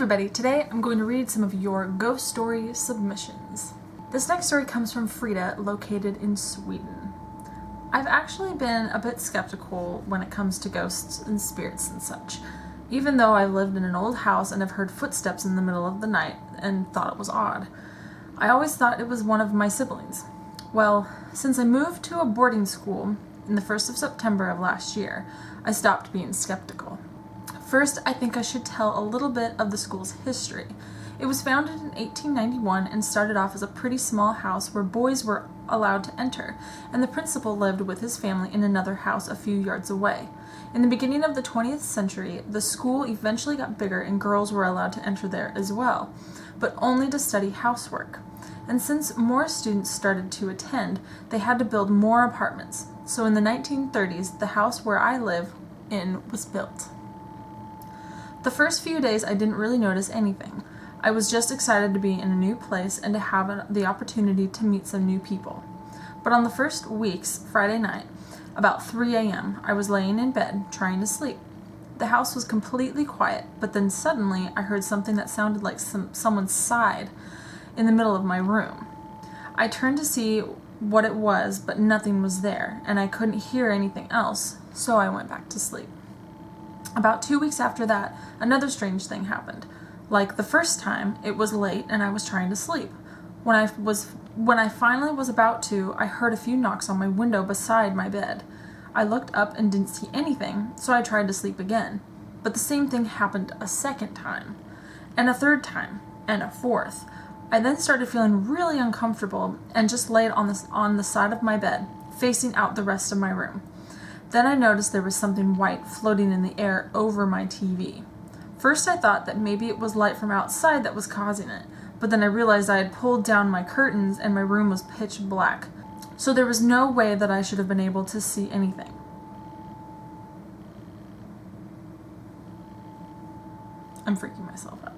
everybody, today I'm going to read some of your ghost story submissions. This next story comes from Frida, located in Sweden. I've actually been a bit skeptical when it comes to ghosts and spirits and such, even though I've lived in an old house and have heard footsteps in the middle of the night and thought it was odd. I always thought it was one of my siblings. Well, since I moved to a boarding school in the 1st of September of last year, I stopped being skeptical. First, I think I should tell a little bit of the school's history. It was founded in 1891 and started off as a pretty small house where boys were allowed to enter, and the principal lived with his family in another house a few yards away. In the beginning of the 20th century, the school eventually got bigger and girls were allowed to enter there as well, but only to study housework. And since more students started to attend, they had to build more apartments. So in the 1930s, the house where I live in was built. The first few days I didn't really notice anything. I was just excited to be in a new place and to have the opportunity to meet some new people. But on the first week's Friday night, about 3 a.m., I was laying in bed trying to sleep. The house was completely quiet, but then suddenly I heard something that sounded like someone sighed in the middle of my room. I turned to see what it was, but nothing was there, and I couldn't hear anything else, so I went back to sleep. About 2 weeks after that, another strange thing happened. Like the first time, it was late and I was trying to sleep. When I finally was about to, I heard a few knocks on my window beside my bed. I looked up and didn't see anything, so I tried to sleep again. But the same thing happened a second time, and a third time, and a fourth. I then started feeling really uncomfortable and just laid on the side of my bed, facing out the rest of my room. Then I noticed there was something white floating in the air over my TV. First I thought that maybe it was light from outside that was causing it, but then I realized I had pulled down my curtains and my room was pitch black, so there was no way that I should have been able to see anything. I'm freaking myself out.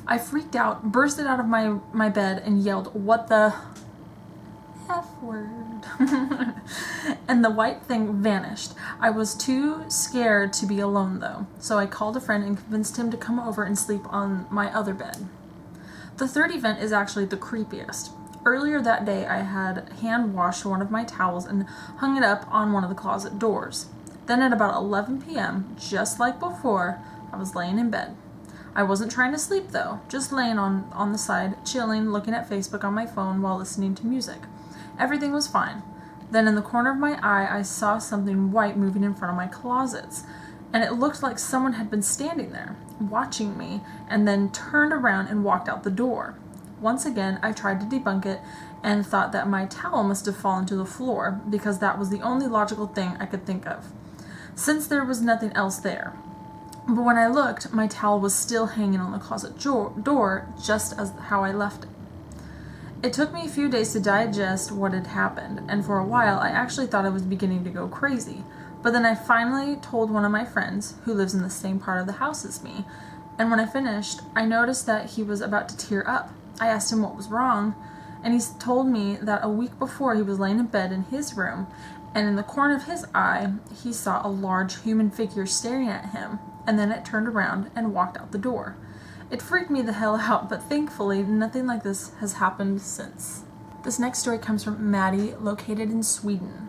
I freaked out, bursted out of my bed, and yelled, "What the F word?" And the white thing vanished. I was too scared to be alone though, so I called a friend and convinced him to come over and sleep on my other bed. The third event is actually the creepiest. Earlier that day I had hand washed one of my towels and hung it up on one of the closet doors. Then at about 11 p.m., just like before, I was laying in bed. I wasn't trying to sleep though, just laying on the side, chilling, looking at Facebook on my phone while listening to music. Everything was fine. Then in the corner of my eye, I saw something white moving in front of my closets, and it looked like someone had been standing there, watching me, and then turned around and walked out the door. Once again, I tried to debunk it and thought that my towel must have fallen to the floor because that was the only logical thing I could think of, since there was nothing else there. But when I looked, my towel was still hanging on the closet door, just as how I left it. It took me a few days to digest what had happened, and for a while I actually thought I was beginning to go crazy. But then I finally told one of my friends, who lives in the same part of the house as me, and when I finished, I noticed that he was about to tear up. I asked him what was wrong, and he told me that a week before he was laying in bed in his room, and in the corner of his eye, he saw a large human figure staring at him, and then it turned around and walked out the door. It freaked me the hell out, but thankfully nothing like this has happened since. This next story comes from Maddie, located in Sweden.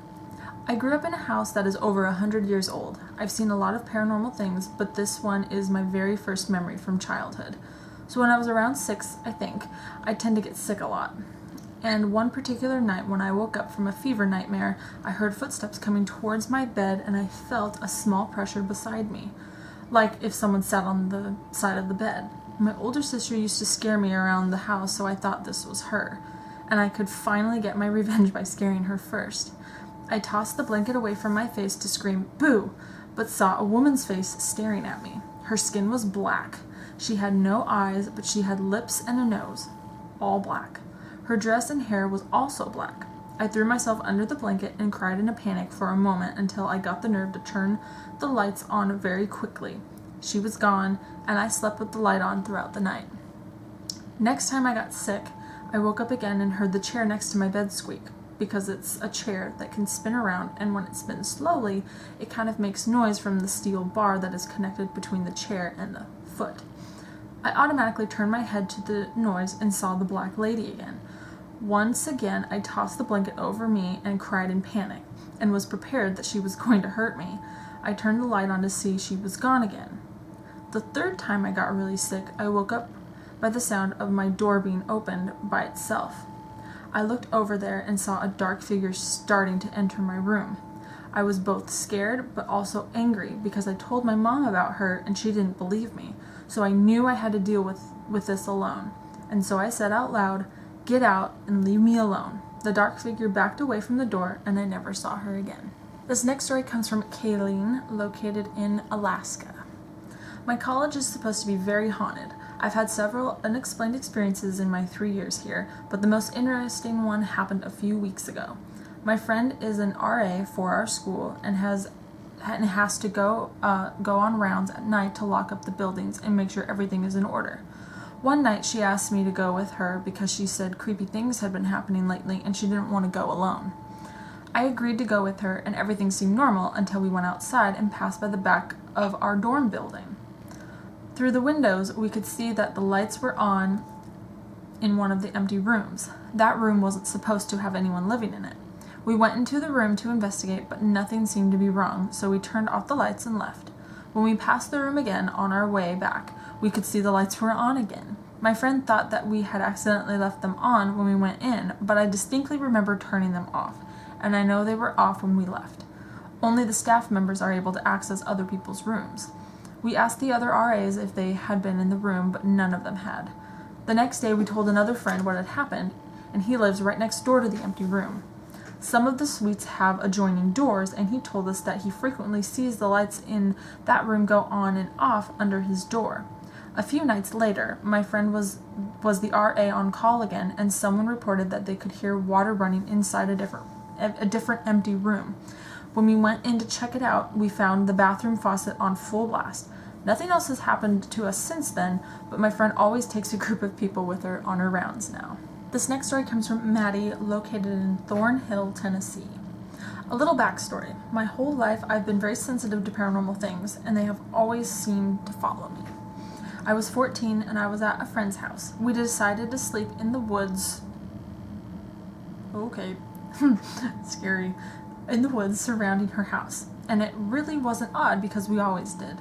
I grew up in a house that is over 100 years old. I've seen a lot of paranormal things, but this one is my very first memory from childhood. So when I was around 6, I think, I tend to get sick a lot. And one particular night when I woke up from a fever nightmare, I heard footsteps coming towards my bed and I felt a small pressure beside me, like if someone sat on the side of the bed. My older sister used to scare me around the house, so I thought this was her, and I could finally get my revenge by scaring her first. I tossed the blanket away from my face to scream, "Boo!" but saw a woman's face staring at me. Her skin was black. She had no eyes, but she had lips and a nose, all black. Her dress and hair was also black. I threw myself under the blanket and cried in a panic for a moment until I got the nerve to turn the lights on very quickly. She was gone, and I slept with the light on throughout the night. Next time I got sick, I woke up again and heard the chair next to my bed squeak, because it's a chair that can spin around, and when it spins slowly, it kind of makes noise from the steel bar that is connected between the chair and the foot. I automatically turned my head to the noise and saw the black lady again. Once again, I tossed the blanket over me and cried in panic, and was prepared that she was going to hurt me. I turned the light on to see she was gone again. The third time I got really sick, I woke up by the sound of my door being opened by itself. I looked over there and saw a dark figure starting to enter my room. I was both scared but also angry because I told my mom about her and she didn't believe me, so I knew I had to deal with this alone. And so I said out loud, "Get out and leave me alone." The dark figure backed away from the door and I never saw her again. This next story comes from Kayleen, located in Alaska. My college is supposed to be very haunted. I've had several unexplained experiences in my 3 years here, but the most interesting one happened a few weeks ago. My friend is an RA for our school and has to go on rounds at night to lock up the buildings and make sure everything is in order. One night she asked me to go with her because she said creepy things had been happening lately and she didn't want to go alone. I agreed to go with her and everything seemed normal until we went outside and passed by the back of our dorm building. Through the windows, we could see that the lights were on in one of the empty rooms. That room wasn't supposed to have anyone living in it. We went into the room to investigate, but nothing seemed to be wrong, so we turned off the lights and left. When we passed the room again on our way back, we could see the lights were on again. My friend thought that we had accidentally left them on when we went in, but I distinctly remember turning them off, and I know they were off when we left. Only the staff members are able to access other people's rooms. We asked the other RAs if they had been in the room, but none of them had. The next day we told another friend what had happened, and he lives right next door to the empty room. Some of the suites have adjoining doors, and he told us that he frequently sees the lights in that room go on and off under his door. A few nights later, my friend was the RA on call again, and someone reported that they could hear water running inside a different empty room. When we went in to check it out, we found the bathroom faucet on full blast. Nothing else has happened to us since then, but my friend always takes a group of people with her on her rounds now. This next story comes from Maddie, located in Thornhill, Tennessee. A little backstory. My whole life I've been very sensitive to paranormal things, and they have always seemed to follow me. I was 14 and I was at a friend's house. We decided to sleep in the woods. Okay, scary. In the woods surrounding her house. And it really wasn't odd because we always did.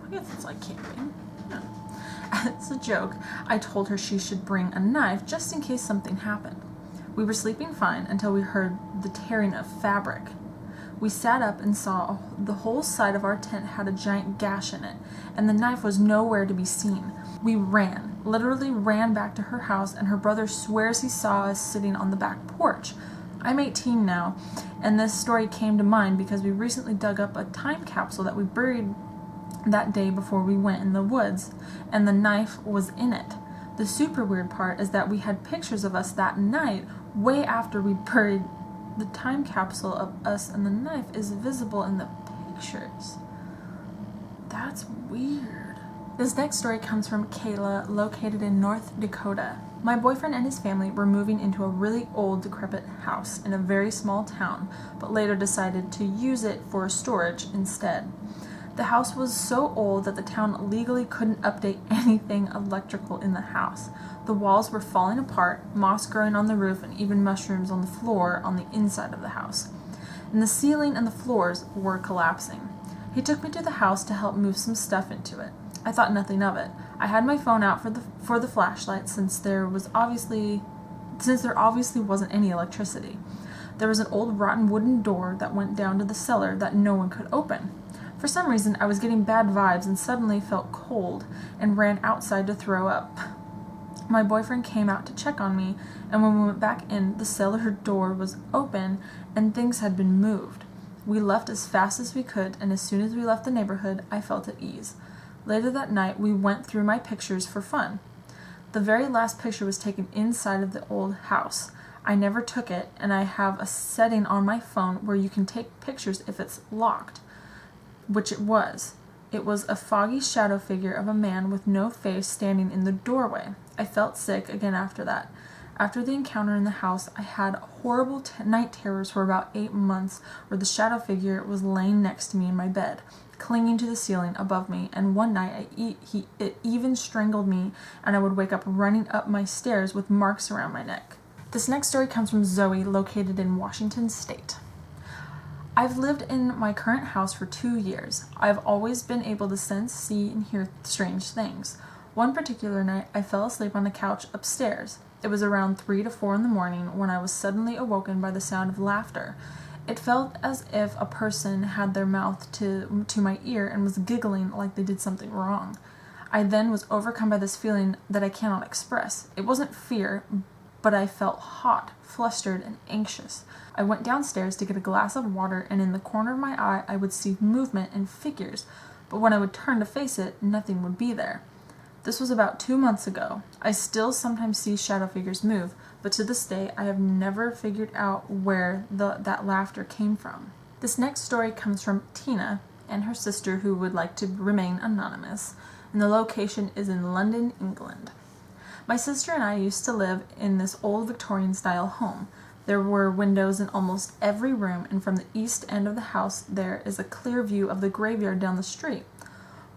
I guess it's like camping. No. As a joke, I told her she should bring a knife just in case something happened. We were sleeping fine until we heard the tearing of fabric. We sat up and saw the whole side of our tent had a giant gash in it, and the knife was nowhere to be seen. We literally ran back to her house, and her brother swears he saw us sitting on the back porch. I'm 18 now, and this story came to mind because we recently dug up a time capsule that we buried that day before we went in the woods, and the knife was in it. The super weird part is that we had pictures of us that night, way after we buried the time capsule of us, and the knife is visible in the pictures. That's weird. This next story comes from Kayla, located in North Dakota. My boyfriend and his family were moving into a really old, decrepit house in a very small town, but later decided to use it for storage instead. The house was so old that the town legally couldn't update anything electrical in the house. The walls were falling apart, moss growing on the roof, and even mushrooms on the floor on the inside of the house. And the ceiling and the floors were collapsing. He took me to the house to help move some stuff into it. I thought nothing of it. I had my phone out for the flashlight since there obviously wasn't any electricity. There was an old rotten wooden door that went down to the cellar that no one could open. For some reason, I was getting bad vibes and suddenly felt cold and ran outside to throw up. My boyfriend came out to check on me, and when we went back in, the cellar door was open and things had been moved. We left as fast as we could, and as soon as we left the neighborhood, I felt at ease. Later that night, we went through my pictures for fun. The very last picture was taken inside of the old house. I never took it, and I have a setting on my phone where you can take pictures if it's locked, which it was. It was a foggy shadow figure of a man with no face standing in the doorway. I felt sick again after that. After the encounter in the house, I had horrible night terrors for about 8 months, where the shadow figure was laying next to me in my bed, clinging to the ceiling above me, and one night it even strangled me, and I would wake up running up my stairs with marks around my neck. This next story comes from Zoe, located in Washington State. I've lived in my current house for 2 years. I've always been able to sense, see, and hear strange things. One particular night, I fell asleep on the couch upstairs. It was around 3 to 4 in the morning when I was suddenly awoken by the sound of laughter. It felt as if a person had their mouth to my ear and was giggling like they did something wrong. I then was overcome by this feeling that I cannot express. It wasn't fear, but I felt hot, flustered, and anxious. I went downstairs to get a glass of water, and in the corner of my eye I would see movement and figures, but when I would turn to face it, nothing would be there. This was about 2 months ago. I still sometimes see shadow figures move, but to this day I have never figured out where that laughter came from. This next story comes from Tina and her sister, who would like to remain anonymous, and the location is in London, England. My sister and I used to live in this old Victorian-style home. There were windows in almost every room, and from the east end of the house there is a clear view of the graveyard down the street.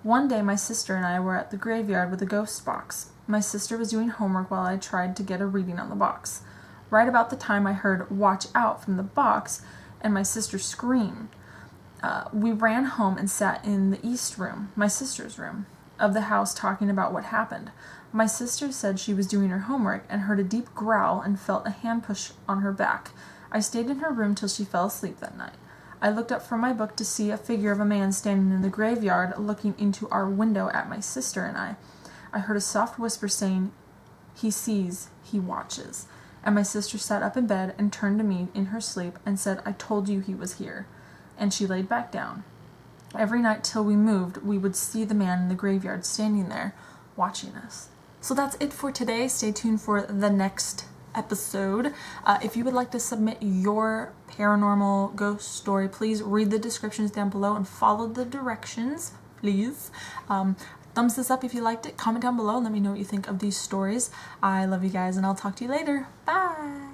One day my sister and I were at the graveyard with a ghost box. My sister was doing homework while I tried to get a reading on the box. Right about the time I heard "watch out" from the box, and my sister screamed. We ran home and sat in the east room, my sister's room, of the house, talking about what happened. My sister said she was doing her homework and heard a deep growl and felt a hand push on her back. I stayed in her room till she fell asleep that night. I looked up from my book to see a figure of a man standing in the graveyard looking into our window at my sister and I. I heard a soft whisper saying, "He sees, he watches." And my sister sat up in bed and turned to me in her sleep and said, "I told you he was here." And she laid back down. Every night till we moved, we would see the man in the graveyard standing there, watching us. So that's it for today. Stay tuned for the next episode. If you would like to submit your paranormal ghost story, please read the descriptions down below and follow the directions, please. Thumbs this up if you liked it. Comment down below and let me know what you think of these stories. I love you guys, and I'll talk to you later. Bye!